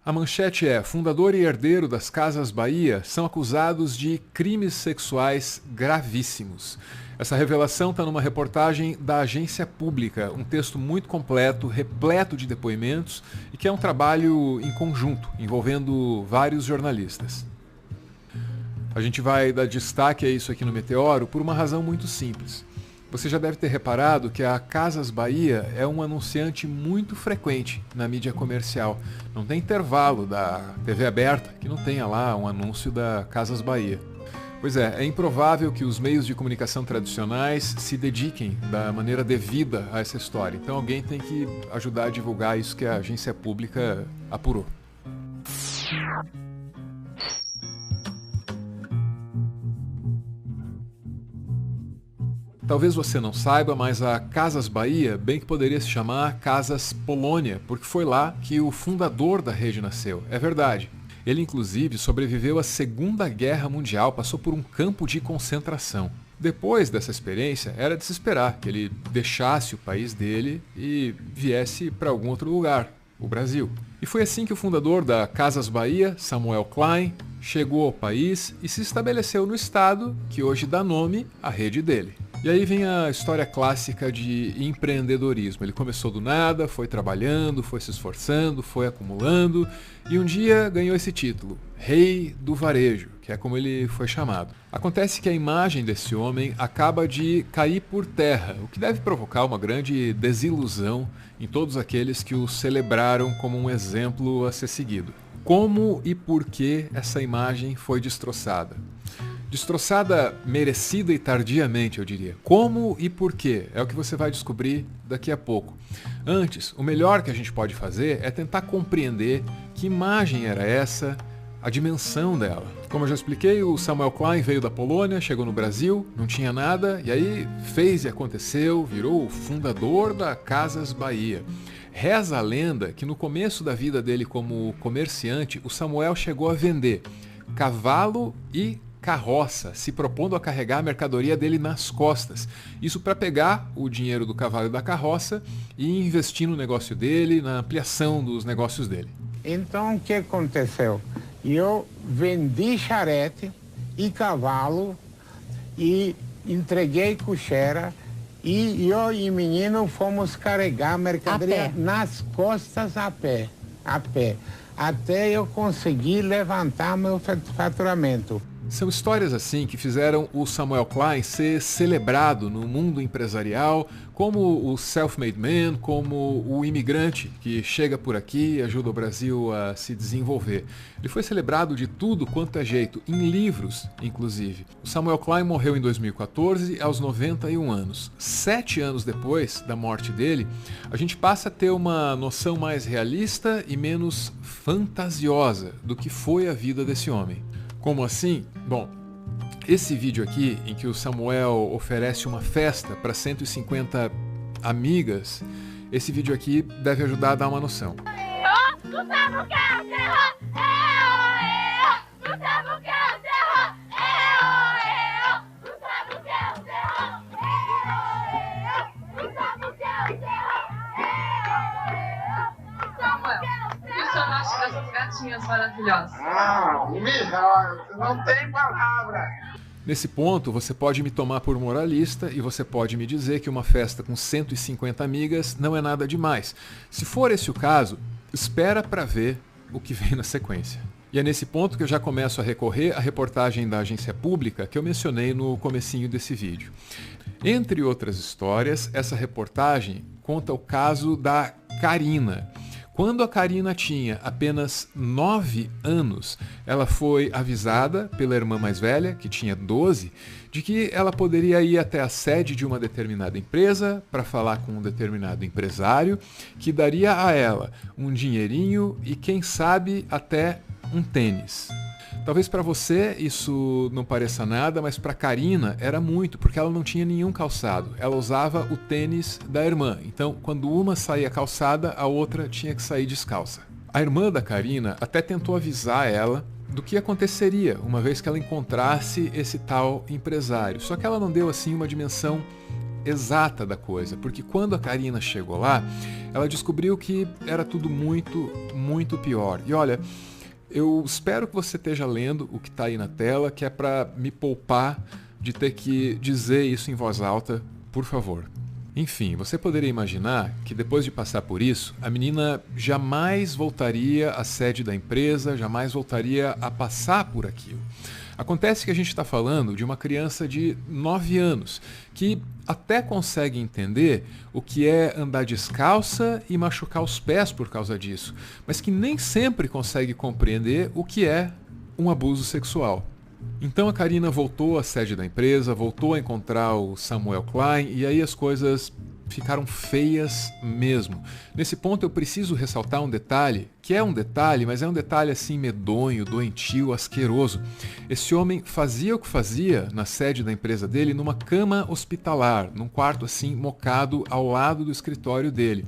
A manchete é: fundador e herdeiro das Casas Bahia são acusados de crimes sexuais gravíssimos. Essa revelação está numa reportagem da Agência Pública, um texto muito completo, repleto de depoimentos e que é um trabalho em conjunto, envolvendo vários jornalistas. A gente vai dar destaque a isso aqui no Meteoro por uma razão muito simples. Você já deve ter reparado que a Casas Bahia é um anunciante muito frequente na mídia comercial. Não tem intervalo da TV aberta que não tenha lá um anúncio da Casas Bahia. Pois é improvável que os meios de comunicação tradicionais se dediquem da maneira devida a essa história. Então alguém tem que ajudar a divulgar isso que a agência pública apurou. Talvez você não saiba, mas a Casas Bahia bem que poderia se chamar Casas Polônia, porque foi lá que o fundador da rede nasceu. É verdade. Ele, inclusive, sobreviveu à Segunda Guerra Mundial, passou por um campo de concentração. Depois dessa experiência, era de se esperar que ele deixasse o país dele e viesse para algum outro lugar, o Brasil. E foi assim que o fundador da Casas Bahia, Samuel Klein, chegou ao país e se estabeleceu no estado que hoje dá nome à rede dele. E aí vem a história clássica de empreendedorismo. Ele começou do nada, foi trabalhando, foi se esforçando, foi acumulando e um dia ganhou esse título, Rei do Varejo, que é como ele foi chamado. Acontece que a imagem desse homem acaba de cair por terra, o que deve provocar uma grande desilusão em todos aqueles que o celebraram como um exemplo a ser seguido. Como e por que essa imagem foi destroçada? Destroçada merecida e tardiamente, eu diria. Como e por quê? É o que você vai descobrir daqui a pouco. Antes, o melhor que a gente pode fazer é tentar compreender que imagem era essa, a dimensão dela. Como eu já expliquei, o Samuel Klein veio da Polônia, chegou no Brasil, não tinha nada, e aí fez e aconteceu, virou o fundador da Casas Bahia. Reza a lenda que no começo da vida dele como comerciante, o Samuel chegou a vender cavalo e carroça, se propondo a carregar a mercadoria dele nas costas. Isso para pegar o dinheiro do cavalo e da carroça e investir no negócio dele, na ampliação dos negócios dele. Então o que aconteceu? Eu vendi charrete e cavalo e entreguei cocheira e eu e o menino fomos carregar a mercadoria nas costas a pé, até eu conseguir levantar meu faturamento. São histórias assim que fizeram o Samuel Klein ser celebrado no mundo empresarial como o self-made man, como o imigrante que chega por aqui e ajuda o Brasil a se desenvolver. Ele foi celebrado de tudo quanto é jeito, em livros, inclusive. O Samuel Klein morreu em 2014, aos 91 anos. 7 anos depois da morte dele, a gente passa a ter uma noção mais realista e menos fantasiosa do que foi a vida desse homem. Como assim? Bom, esse vídeo aqui, em que o Samuel oferece uma festa para 150 amigas, esse vídeo aqui deve ajudar a dar uma noção. Dessas gatinhas maravilhosas. Não tem palavra. Nesse ponto, você pode me tomar por moralista e você pode me dizer que uma festa com 150 amigas não é nada demais. Se for esse o caso, espera para ver o que vem na sequência. E é nesse ponto que eu já começo a recorrer à reportagem da Agência Pública que eu mencionei no comecinho desse vídeo. Entre outras histórias, essa reportagem conta o caso da Karina. Quando a Karina tinha apenas 9 anos, ela foi avisada pela irmã mais velha, que tinha 12, de que ela poderia ir até a sede de uma determinada empresa para falar com um determinado empresário, que daria a ela um dinheirinho e, quem sabe, até um tênis. Talvez para você isso não pareça nada, mas para Karina era muito, porque ela não tinha nenhum calçado. Ela usava o tênis da irmã, então quando uma saía calçada, a outra tinha que sair descalça. A irmã da Karina até tentou avisar ela do que aconteceria uma vez que ela encontrasse esse tal empresário, só que ela não deu assim uma dimensão exata da coisa, porque quando a Karina chegou lá, ela descobriu que era tudo muito, muito pior. E olha, eu espero que você esteja lendo o que está aí na tela, que é para me poupar de ter que dizer isso em voz alta, por favor. Enfim, você poderia imaginar que depois de passar por isso, a menina jamais voltaria à sede da empresa, jamais voltaria a passar por aquilo. Acontece que a gente está falando de uma criança de 9 anos, que até consegue entender o que é andar descalça e machucar os pés por causa disso, mas que nem sempre consegue compreender o que é um abuso sexual. Então a Karina voltou à sede da empresa, voltou a encontrar o Samuel Klein e aí as coisas ficaram feias mesmo. Nesse ponto eu preciso ressaltar um detalhe, que é um detalhe, mas é um detalhe assim medonho, doentio, asqueroso. Esse homem fazia o que fazia na sede da empresa dele numa cama hospitalar, num quarto assim mocado ao lado do escritório dele.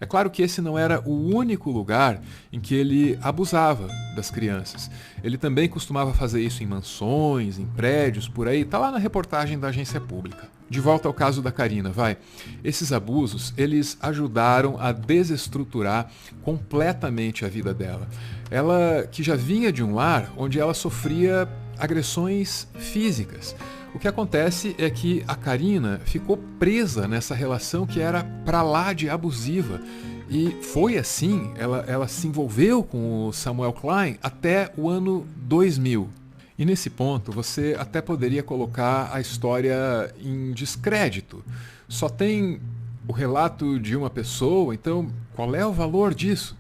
É claro que esse não era o único lugar em que ele abusava das crianças. Ele também costumava fazer isso em mansões, em prédios, por aí. Está lá na reportagem da agência pública. De volta ao caso da Karina, vai. Esses abusos, eles ajudaram a desestruturar completamente a vida dela. Ela que já vinha de um lar onde ela sofria agressões físicas. O que acontece é que a Karina ficou presa nessa relação que era pra lá de abusiva. E foi assim, ela se envolveu com o Samuel Klein até o ano 2000. E nesse ponto você até poderia colocar a história em descrédito. Só tem o relato de uma pessoa, então qual é o valor disso?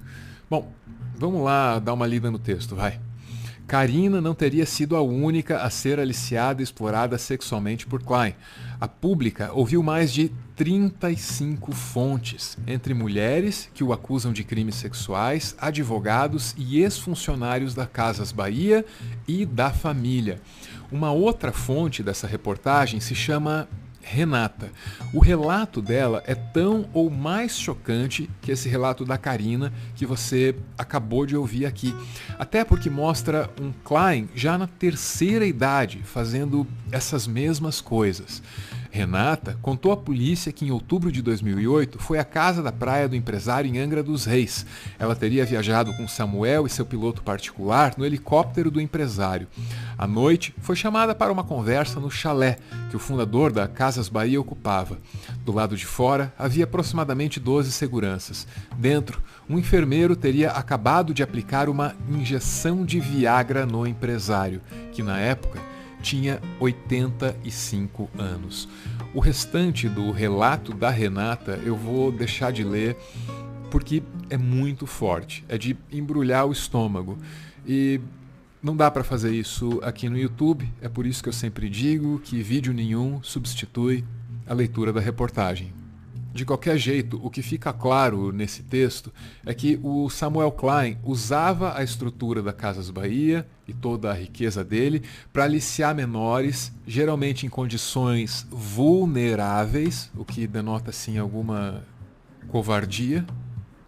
Bom, vamos lá dar uma lida no texto, vai. Karina não teria sido a única a ser aliciada e explorada sexualmente por Klein. A Pública ouviu mais de 35 fontes, entre mulheres que o acusam de crimes sexuais, advogados e ex-funcionários da Casas Bahia e da família. Uma outra fonte dessa reportagem se chama Renata. O relato dela é tão ou mais chocante que esse relato da Karina que você acabou de ouvir aqui. Até porque mostra um Klein já na terceira idade fazendo essas mesmas coisas. Renata contou à polícia que em outubro de 2008 foi à casa da praia do empresário em Angra dos Reis. Ela teria viajado com Samuel e seu piloto particular no helicóptero do empresário. À noite, foi chamada para uma conversa no chalé que o fundador da Casas Bahia ocupava. Do lado de fora, havia aproximadamente 12 seguranças. Dentro, um enfermeiro teria acabado de aplicar uma injeção de Viagra no empresário, que na época tinha 85 anos. O restante do relato da Renata eu vou deixar de ler porque é muito forte, é de embrulhar o estômago e não dá para fazer isso aqui no YouTube, é por isso que eu sempre digo que vídeo nenhum substitui a leitura da reportagem. De qualquer jeito, o que fica claro nesse texto é que o Samuel Klein usava a estrutura da Casas Bahia e toda a riqueza dele para aliciar menores, geralmente em condições vulneráveis, o que denota assim alguma covardia.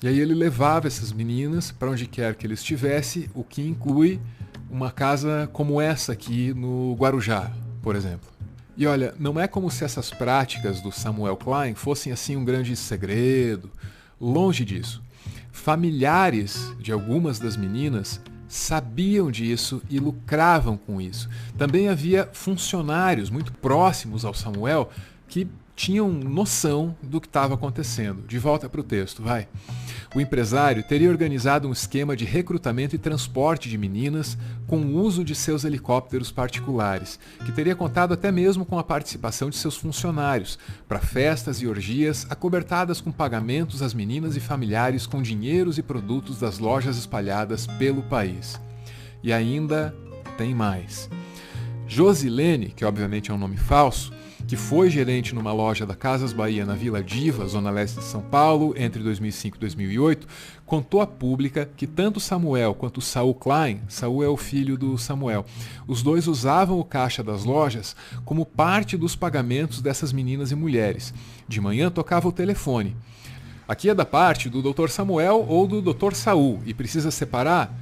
E aí ele levava essas meninas para onde quer que ele estivesse, o que inclui uma casa como essa aqui no Guarujá, por exemplo. E olha, não é como se essas práticas do Samuel Klein fossem assim um grande segredo. Longe disso. Familiares de algumas das meninas sabiam disso e lucravam com isso. Também havia funcionários muito próximos ao Samuel que tinham noção do que estava acontecendo. De volta para o texto, vai. O empresário teria organizado um esquema de recrutamento e transporte de meninas com o uso de seus helicópteros particulares, que teria contado até mesmo com a participação de seus funcionários, para festas e orgias acobertadas com pagamentos às meninas e familiares com dinheiros e produtos das lojas espalhadas pelo país. E ainda tem mais. Josilene, que obviamente é um nome falso, que foi gerente numa loja da Casas Bahia na Vila Diva, zona leste de São Paulo, entre 2005 e 2008, contou à Pública que tanto Samuel quanto Saul Klein, Saul é o filho do Samuel, os dois usavam o caixa das lojas como parte dos pagamentos dessas meninas e mulheres. De manhã tocava o telefone. Aqui é da parte do Dr. Samuel ou do Dr. Saul e precisa separar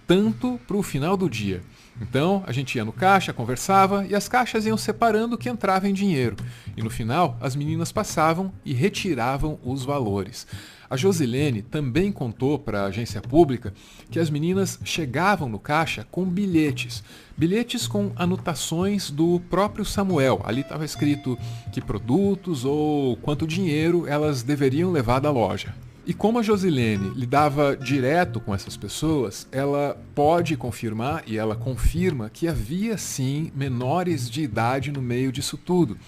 tanto para o final do dia. Então a gente ia no caixa, conversava e as caixas iam separando o que entrava em dinheiro. E no final as meninas passavam e retiravam os valores. A Josilene também contou para a agência pública que as meninas chegavam no caixa com bilhetes. Bilhetes com anotações do próprio Samuel. Ali estava escrito que produtos ou quanto dinheiro elas deveriam levar da loja. E como a Josilene lidava direto com essas pessoas, ela pode confirmar, e ela confirma, que havia sim menores de idade no meio disso tudo.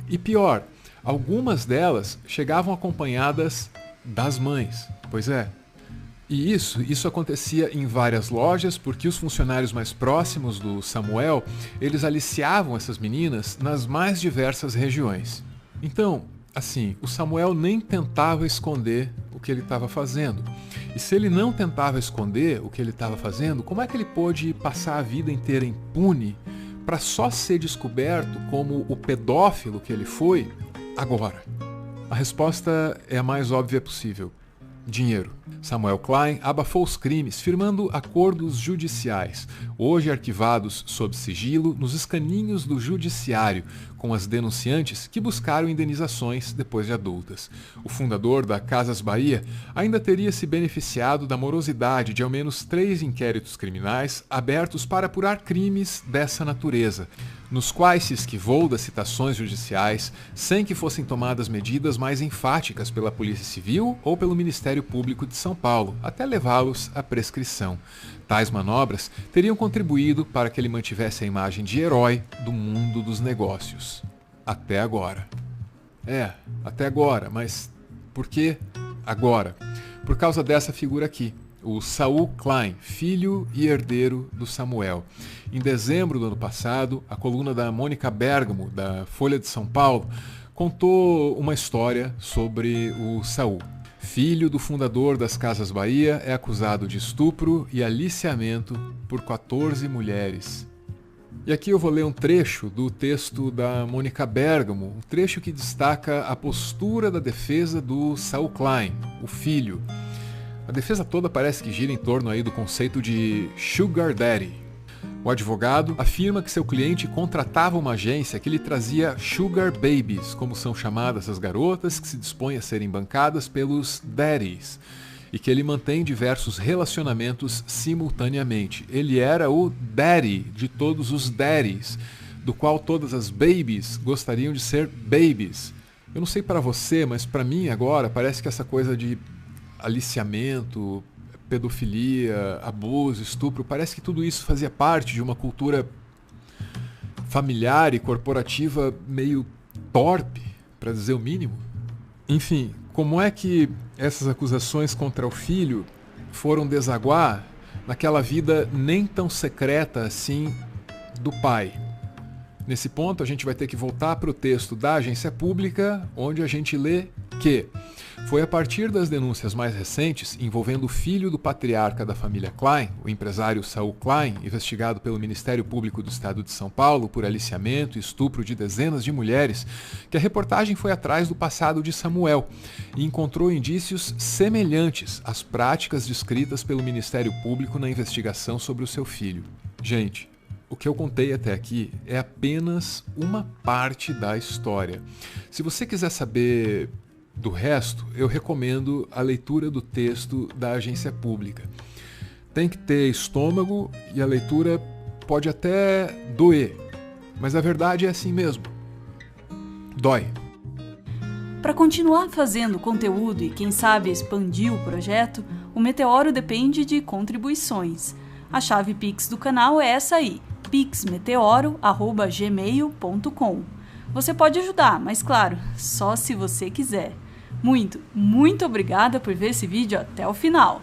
E pior, algumas delas chegavam acompanhadas das mães. Pois é. E isso acontecia em várias lojas, porque os funcionários mais próximos do Samuel, eles aliciavam essas meninas nas mais diversas regiões. Então, assim, o Samuel nem tentava esconder o que ele estava fazendo. E se ele não tentava esconder o que ele estava fazendo, como é que ele pôde passar a vida inteira impune para só ser descoberto como o pedófilo que ele foi agora? A resposta é a mais óbvia possível. Dinheiro. Samuel Klein abafou os crimes, firmando acordos judiciais, hoje arquivados sob sigilo nos escaninhos do judiciário, com as denunciantes que buscaram indenizações depois de adultas. O fundador da Casas Bahia ainda teria se beneficiado da morosidade de ao menos 3 inquéritos criminais abertos para apurar crimes dessa natureza, nos quais se esquivou das citações judiciais sem que fossem tomadas medidas mais enfáticas pela Polícia Civil ou pelo Ministério Público de São Paulo, até levá-los à prescrição. Tais manobras teriam contribuído para que ele mantivesse a imagem de herói do mundo dos negócios. Até agora. Até agora, mas por que agora? Por causa dessa figura aqui. O Saul Klein, filho e herdeiro do Samuel. Em dezembro do ano passado, a coluna da Mônica Bergamo, da Folha de São Paulo, contou uma história sobre o Saul. Filho do fundador das Casas Bahia, é acusado de estupro e aliciamento por 14 mulheres. E aqui eu vou ler um trecho do texto da Mônica Bergamo, um trecho que destaca a postura da defesa do Saul Klein, o filho. A defesa toda parece que gira em torno aí do conceito de Sugar Daddy. O advogado afirma que seu cliente contratava uma agência que lhe trazia Sugar Babies, como são chamadas as garotas que se dispõem a serem bancadas pelos daddies, e que ele mantém diversos relacionamentos simultaneamente. Ele era o daddy de todos os daddies, do qual todas as babies gostariam de ser babies. Eu não sei para você, mas para mim agora parece que essa coisa de aliciamento, pedofilia, abuso, estupro, parece que tudo isso fazia parte de uma cultura familiar e corporativa meio torpe, para dizer o mínimo. Enfim, como é que essas acusações contra o filho foram desaguar naquela vida nem tão secreta assim do pai? Nesse ponto, a gente vai ter que voltar para o texto da agência pública, onde a gente lê que foi a partir das denúncias mais recentes envolvendo o filho do patriarca da família Klein, o empresário Saul Klein, investigado pelo Ministério Público do Estado de São Paulo por aliciamento e estupro de dezenas de mulheres, que a reportagem foi atrás do passado de Samuel e encontrou indícios semelhantes às práticas descritas pelo Ministério Público na investigação sobre o seu filho. Gente, o que eu contei até aqui é apenas uma parte da história. Se você quiser saber do resto, eu recomendo a leitura do texto da agência pública. Tem que ter estômago e a leitura pode até doer, mas a verdade é assim mesmo. Dói. Para continuar fazendo conteúdo e, quem sabe, expandir o projeto, o Meteoro depende de contribuições. A chave Pix do canal é essa aí, pixmeteoro@gmail.com. Você pode ajudar, mas claro, só se você quiser. Muito obrigada por ver esse vídeo até o final.